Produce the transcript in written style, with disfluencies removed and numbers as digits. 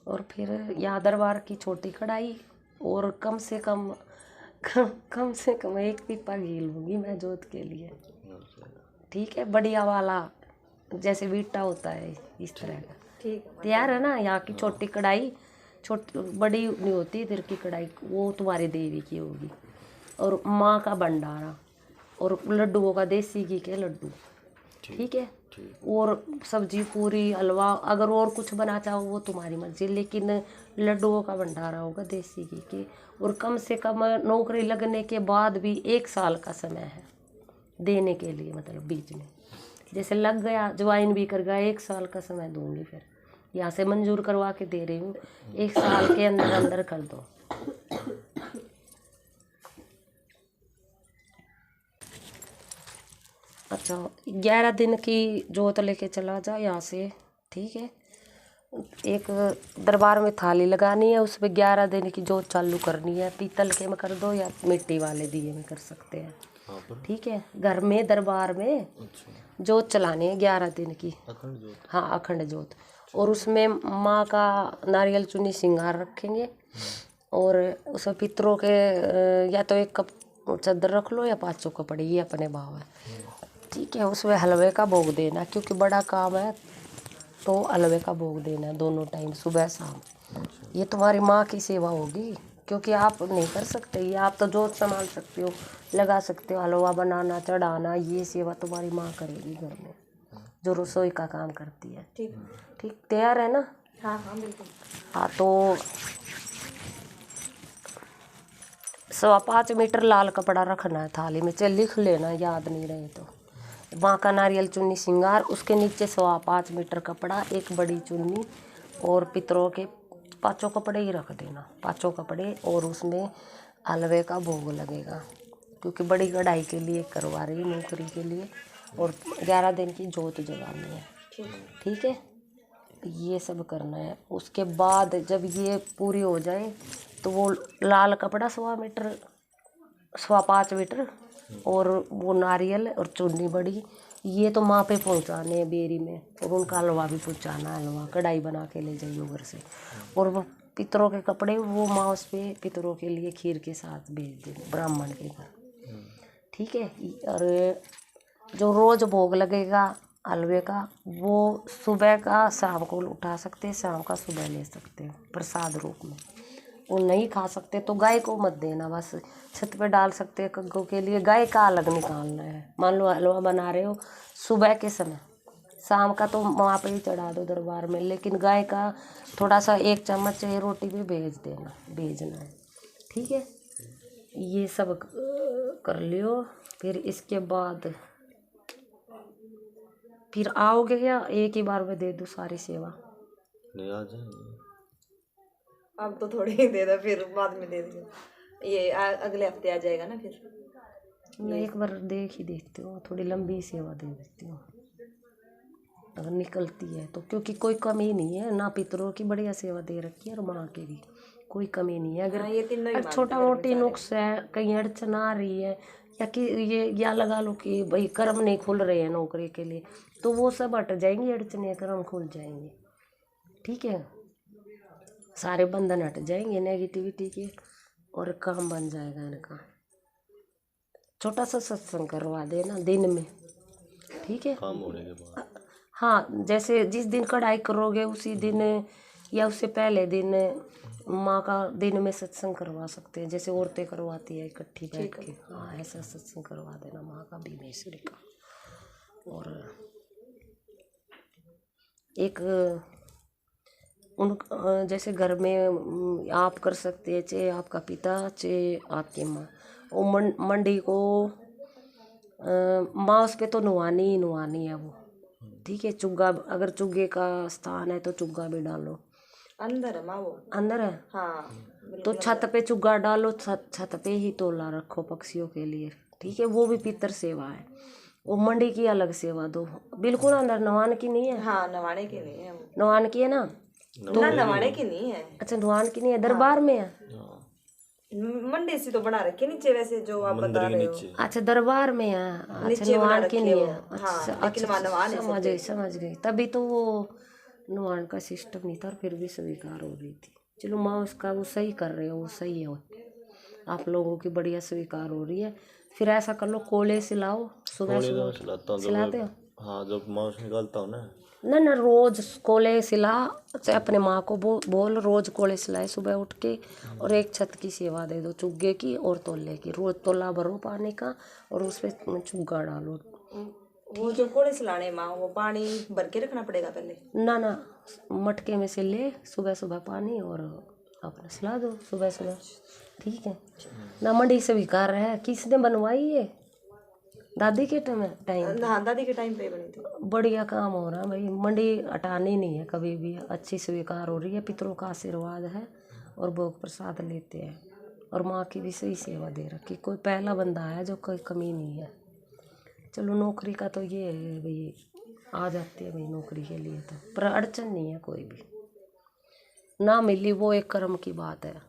और फिर यहाँ दरबार की छोटी कढ़ाई और कम से कम एक पीपा घी लूँगी मैं जोत के लिए। ठीक है, बढ़िया वाला जैसे बीटा होता है इस तरह का। ठीक है, तैयार है ना। यहाँ की छोटी कढ़ाई, छोटी बड़ी नहीं होती इधर की कढ़ाई, वो तुम्हारी देवी की होगी। और माँ का भंडारा और लड्डुओं का, देसी घी के लड्डू। ठीक है। और सब्जी पूरी हलवा, अगर और कुछ बना चाहो वो तुम्हारी मर्जी, लेकिन लड्डुओं का भंडारा होगा देसी घी के। और कम से कम नौकरी लगने के बाद भी 1 साल का समय है देने के लिए, मतलब बीच में जैसे लग गया, ज्वाइन भी कर गया, 1 साल का समय दूंगी। फिर यहाँ से मंजूर करवा के दे रही हूँ, 1 साल के अंदर अंदर कर दो। अच्छा, 11 दिन की जोत लेके चला जा यहाँ से। ठीक है। एक दरबार में थाली लगानी है, उसमें 11 दिन की जोत चालू करनी है। पीतल के में कर दो या मिट्टी वाले दिए में कर सकते हैं। ठीक है। घर में दरबार में जोत चलानी है 11 दिन की, अखंड जोत। हाँ, अखंड जोत। और उसमें माँ का नारियल चुन्नी श्रृंगार रखेंगे। और उसमें पितरों के या तो 1 कप चादर रख लो या 5 कपड़े, ये अपने भाव है। ठीक है। उसमें हलवे का भोग देना, क्योंकि बड़ा काम है तो हलवे का भोग देना है दोनों टाइम, सुबह शाम। ये तुम्हारी माँ की सेवा होगी, क्योंकि आप नहीं कर सकते ये। आप तो जोत संभाल सकते हो, लगा सकते हो, हलवा बनाना, चढ़ाना, ये सेवा तुम्हारी माँ करेगी घर में, जो रसोई का काम करती है। ठीक, तैयार है ना? हाँ हाँ बिल्कुल। हाँ, तो 5.25 मीटर लाल कपड़ा रखना है थाली में। चल लिख लेना, याद नहीं रहे तो। माँ का नारियल चुन्नी श्रृंगार, उसके नीचे 5.25 मीटर कपड़ा, 1 बड़ी चुन्नी और पितरों के 5 कपड़े ही रख देना, 5 कपड़े। और उसमें हलवे का भोग लगेगा, क्योंकि बड़ी कढ़ाई के लिए करवा रही नौकरी के लिए। और 11 दिन की जोत जगानी है। ठीक है। ये सब करना है। उसके बाद जब ये पूरी हो जाए तो वो लाल कपड़ा 5.25 मीटर और वो नारियल और चुन्नी बड़ी, ये तो माँ पे पहुँचाने हैं बेरी में। और उनका हलवा भी पहुँचाना है, हलवा कढ़ाई बना के ले जाइए घर से। और वो पितरों के कपड़े, वो माँ उस पर पितरों के लिए खीर के साथ भेज दें ब्राह्मण के घर। ठीक है। और जो रोज़ भोग लगेगा हलवे का, वो सुबह का शाम को उठा सकते हैं, शाम का सुबह ले सकते हैं प्रसाद रूप में। वो नहीं खा सकते तो गाय को मत देना, बस छत पे डाल सकते हैं कग्गों के लिए। गाय का अलग निकालना है। मान लो हलवा बना रहे हो सुबह के समय, शाम का तो वहाँ पे ही चढ़ा दो दरबार में, लेकिन गाय का थोड़ा सा 1 चम्मच रोटी भी भेजना है। ठीक है। ये सब कर लियो। फिर इसके बाद फिर आओगे या एक ही बार में दे दूँ सारी सेवा? नहीं, आ जाएंगे। अब तो थोड़ी ही दे दो, फिर बाद में दे दो। ये अगले हफ्ते आ जाएगा ना फिर। मैं एक बार देख ही देती हूँ, थोड़ी लंबी सेवा दे देती हूँ अगर निकलती है तो, क्योंकि कोई कमी नहीं है ना। पितरों की बढ़िया सेवा दे रखी है और माँ की भी कोई कमी नहीं है। हाँ, ये तीनों ही अगर छोटा मोटी नुक्स है, कहीं अड़चन आ रही है, या कि ये या लगा लो कि भाई कर्म नहीं खुल रहे हैं नौकरी के लिए, तो वो सब हट जाएंगी, अड़चने कर्म खुल जाएंगे। ठीक है। सारे बंधन हट जाएंगे नेगेटिविटी के, और काम बन जाएगा इनका। छोटा सा सत्संग करवा देना दिन में। ठीक है। काम होने के बाद। हाँ, जैसे जिस दिन कढ़ाई करोगे उसी दिन या उससे पहले दिन माँ का दिन में सत्संग करवा सकते हैं, जैसे औरतें करवाती है इकट्ठी बैठ के। हाँ, ऐसा सत्संग करवा देना माँ का, भीमेश्वरी का। और एक उन जैसे घर में आप कर सकते हैं, चाहे आपका पिता चाहे आपकी माँ, वो मंडी को माँ उस पे तो नुहानी है वो। ठीक है। चुग्गा, अगर चुग्गे का स्थान है तो चुग्गा भी डालो। अंदर है माँ, वो अंदर है। हाँ तो छत पे चुग्गा डालो, छत पे ही तोला रखो पक्षियों के लिए। ठीक है। वो भी पितर सेवा है। वो मंडी की अलग सेवा दो, बिल्कुल अंदर। नवान की नहीं है? हाँ, नवाने की नहीं है। नवान की है ना? ना, नवाने की नहीं है। अच्छा, नवान की नहीं है, दरबार में है। मंडी से तो बना रखे नीचे, वैसे जो आप बता रहे हो। अच्छा, दरबार में है। अच्छा, नीचे बना नवान की रखी नहीं है है। वो। हाँ, अच्छा, लेकिन वहाँ नवान है सब पे। समझ गई। तभी तो वो नवान का सिस्टम नहीं था और फिर भी स्वीकार हो रही थी। चलो माँ उसका वो सही कर रहे हो, वो सही है, आप लोगों की बढ़िया स्वीकार हो रही है। फिर ऐसा कर लो, कोले सिलाओ, सुबह थोड़ी देर सुबह सिलाता हूँ सिलाते हो जब, हाँ जब मांस निकालता हूँ ना। ना? ना रोज कोले सिला, चाहे अपने माँ को बोल रोज कोले सिलाए सुबह उठ के, और एक छत की सेवा दे दो, चुग्गे की और तोले की। रोज तोला भरो पानी का और उस पर चुग्गा डालो। वो जो कोड़े सिलाने माँ, वो पानी भर के रखना पड़ेगा पहले? ना ना, मटके में से ले सुबह सुबह पानी और अपना सिला दो सुबह सुबह, ठीक है ना? मंडी से विकार है, किसने बनवाई ये? दादी के टाइम? हाँ, दादी के टाइम पे बनी थी। बढ़िया काम हो रहा है भाई, मंडी हटानी नहीं है कभी भी, अच्छी स्वीकार हो रही है, पितरों का आशीर्वाद है और भोग प्रसाद लेते हैं, और माँ की भी सही सेवा दे रखी। कोई पहला बंदा है जो कोई कमी नहीं है। चलो नौकरी का तो ये है भाई, आ जाती है भाई नौकरी के लिए तो, पर अड़चन नहीं है कोई भी, ना मिली वो एक कर्म की बात है।